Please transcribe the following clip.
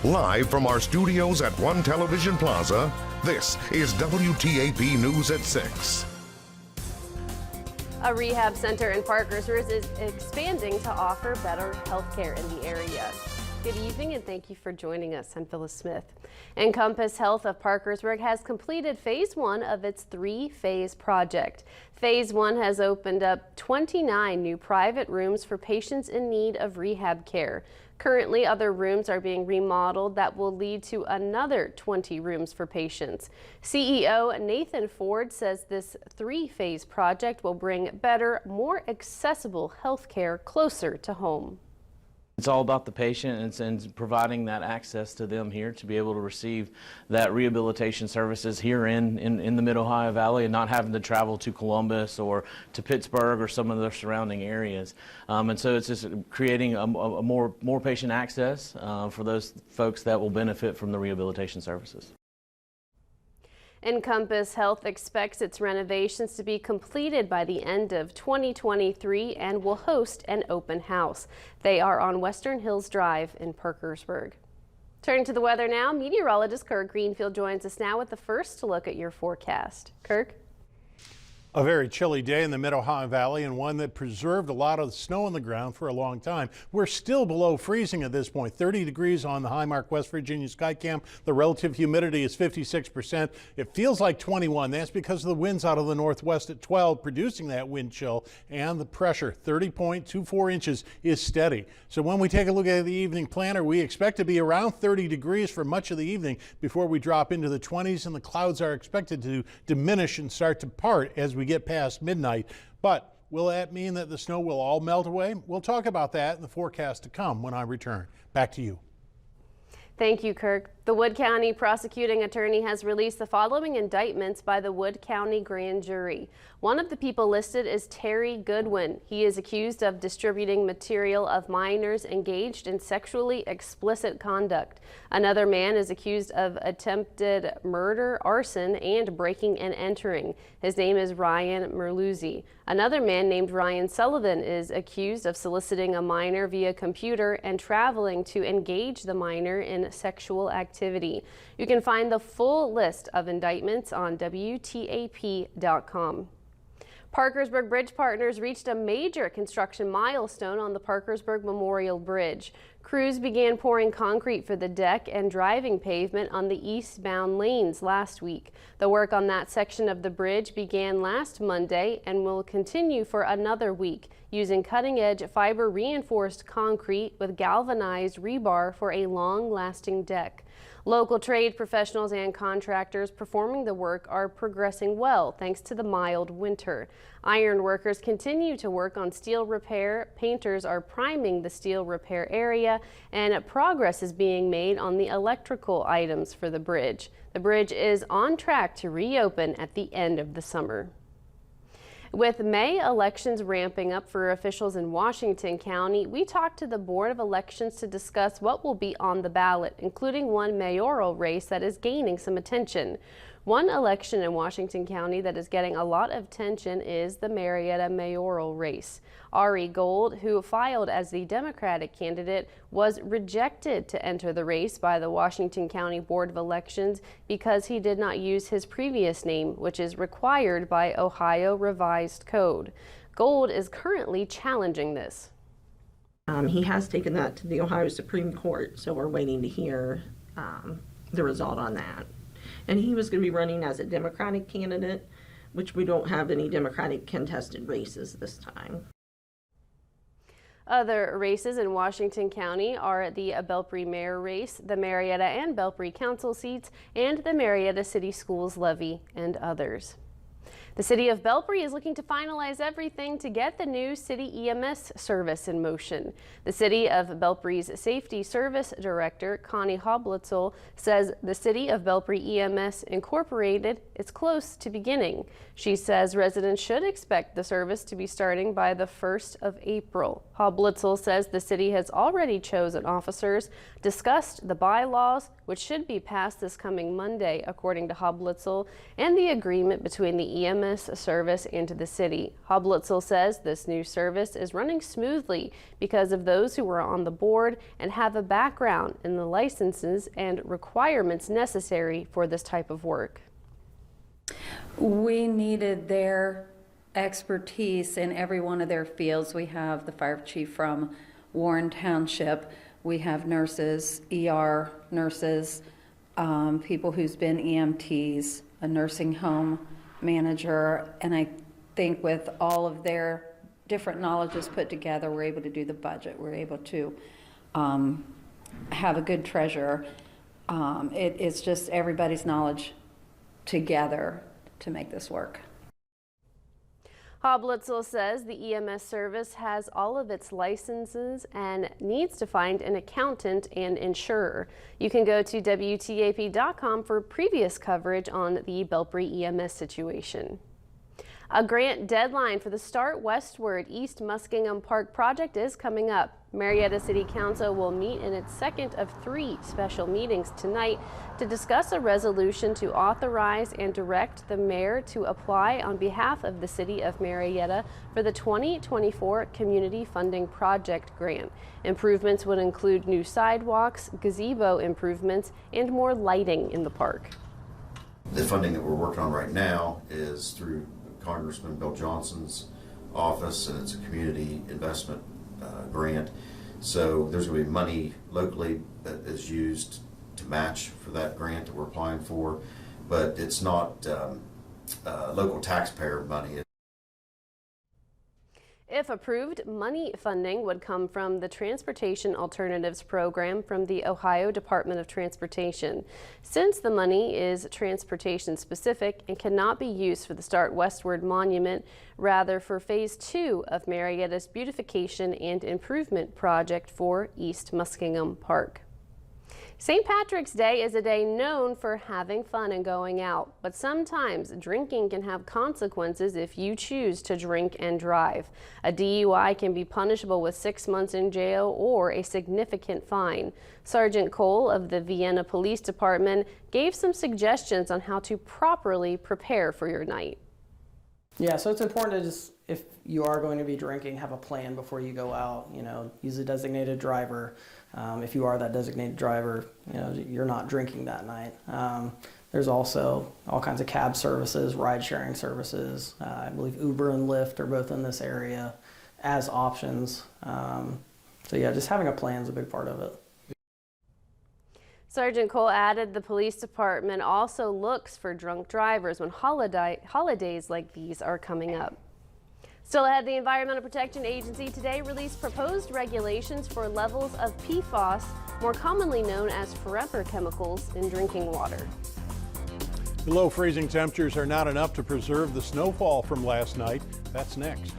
Live from our studios at One Television Plaza, this is WTAP News at 6. A rehab center in Parkersburg is expanding to offer better health care in the area. Good evening and thank you for joining us. I'm Phyllis Smith. Encompass Health of Parkersburg has completed phase 1 of its 3-phase project. Phase 1 has opened up 29 new private rooms for patients in need of rehab care. Currently, other rooms are being remodeled that will lead to another 20 rooms for patients. CEO Nathan Ford says this 3-phase project will bring better, more accessible health care closer to home. It's all about the patient and providing that access to them here to be able to receive that rehabilitation services here in the Mid-Ohio Valley and not having to travel to Columbus or to Pittsburgh or some of the surrounding areas. And so it's just creating a more patient access for those folks that will benefit from the rehabilitation services. Encompass Health expects its renovations to be completed by the end of 2023 and will host an open house. They are on Western Hills Drive in Parkersburg. Turning to the weather now, meteorologist Kirk Greenfield joins us now with the first look at your forecast. Kirk? A very chilly day in the Mid-Ohio Valley and one that preserved a lot of the snow on the ground for a long time. We're still below freezing at this point. 30 degrees on the Highmark, West Virginia Skycam. The relative humidity is 56%. It feels like 21. That's because of the winds out of the northwest at 12, producing that wind chill, and the pressure, 30.24 inches, is steady. So when we take a look at the evening planner, we expect to be around 30 degrees for much of the evening before we drop into the 20s, and the clouds are expected to diminish and start to part as we get past midnight. But will that mean that the snow will all melt away? We'll talk about that in the forecast to come when I return. Back to you. Thank you, Kirk. The Wood County prosecuting attorney has released the following indictments by the Wood County grand jury. One of the people listed is Terry Goodwin. He is accused of distributing material of minors engaged in sexually explicit conduct. Another man is accused of attempted murder, arson, and breaking and entering. His name is Ryan Merluzzi. Another man named Ryan Sullivan is accused of soliciting a minor via computer and traveling to engage the minor in sexual activity. You can find the full list of indictments on WTAP.com. Parkersburg Bridge Partners reached a major construction milestone on the Parkersburg Memorial Bridge. Crews began pouring concrete for the deck and driving pavement on the eastbound lanes last week. The work on that section of the bridge began last Monday and will continue for another week, using cutting-edge fiber-reinforced concrete with galvanized rebar for a long-lasting deck. Local trade professionals and contractors performing the work are progressing well thanks to the mild winter. Iron workers continue to work on steel repair, painters are priming the steel repair area, and progress is being made on the electrical items for the bridge. The bridge is on track to reopen at the end of the summer. With May elections ramping up for officials in Washington County, we talked to the Board of Elections to discuss what will be on the ballot, including one mayoral race that is gaining some attention. One election in Washington County that is getting a lot of attention is the Marietta mayoral race. Ari Gold, who filed as the Democratic candidate, was rejected to enter the race by the Washington County Board of Elections because he did not use his previous name, which is required by Ohio Revised Code. Gold is currently challenging this. He has taken that to the Ohio Supreme Court, so we're waiting to hear the result on that. And he was going to be running as a Democratic candidate, which we don't have any Democratic contested races this time. Other races in Washington County are the Belpre mayor race, the Marietta and Belpre council seats, and the Marietta City Schools levy, and others. The city of Belpre is looking to finalize everything to get the new city EMS service in motion. The city of Belpre's Safety Service Director, Connie Hoblitzel, says the city of Belpre EMS Incorporated is close to beginning. She says residents should expect the service to be starting by the 1st of April. Hoblitzel says the city has already chosen officers, discussed the bylaws, which should be passed this coming Monday, according to Hoblitzel, and the agreement between the EMS EMS service into the city. Hoblitzel says this new service is running smoothly because of those who were on the board and have a background in the licenses and requirements necessary for this type of work. We needed their expertise in every one of their fields. We have the fire chief from Warren Township. We have nurses, ER nurses, people who's been EMTs, a nursing home manager, and I think with all of their different knowledges put together, we're able to do the budget. We're able to have a good treasurer. It's just everybody's knowledge together to make this work. Hoblitzel says the EMS service has all of its licenses and needs to find an accountant and insurer. You can go to WTAP.com for previous coverage on the Belpre EMS situation. A grant deadline for the Start Westward East Muskingum Park project is coming up. Marietta City Council will meet in its second of 3 special meetings tonight to discuss a resolution to authorize and direct the mayor to apply on behalf of the city of Marietta for the 2024 Community Funding Project Grant. Improvements would include new sidewalks, gazebo improvements, and more lighting in the park. The funding that we're working on right now is through Congressman Bill Johnson's office, and it's a community investment grant. So there's going to be money locally that is used to match for that grant that we're applying for, but it's not local taxpayer money. If approved, money funding would come from the Transportation Alternatives Program from the Ohio Department of Transportation. Since the money is transportation specific and cannot be used for the Start Westward Monument, rather for Phase 2 of Marietta's beautification and improvement project for East Muskingum Park. St. Patrick's Day is a day known for having fun and going out, but sometimes drinking can have consequences if you choose to drink and drive. A DUI can be punishable with 6 months in jail or a significant fine. Sergeant Cole of the Vienna Police Department gave some suggestions on how to properly prepare for your night. Yeah, so it's important to just, if you are going to be drinking, have a plan before you go out. You know, use a designated driver. If you are that designated driver, you know, you're not drinking that night. There's also all kinds of cab services, ride-sharing services. I believe Uber and Lyft are both in this area as options. So yeah, just having a plan is a big part of it. Sergeant Cole added the police department also looks for drunk drivers when holidays like these are coming up. Still ahead, the Environmental Protection Agency today released proposed regulations for levels of PFAS, more commonly known as forever chemicals, in drinking water. The low freezing temperatures are not enough to preserve the snowfall from last night. That's next.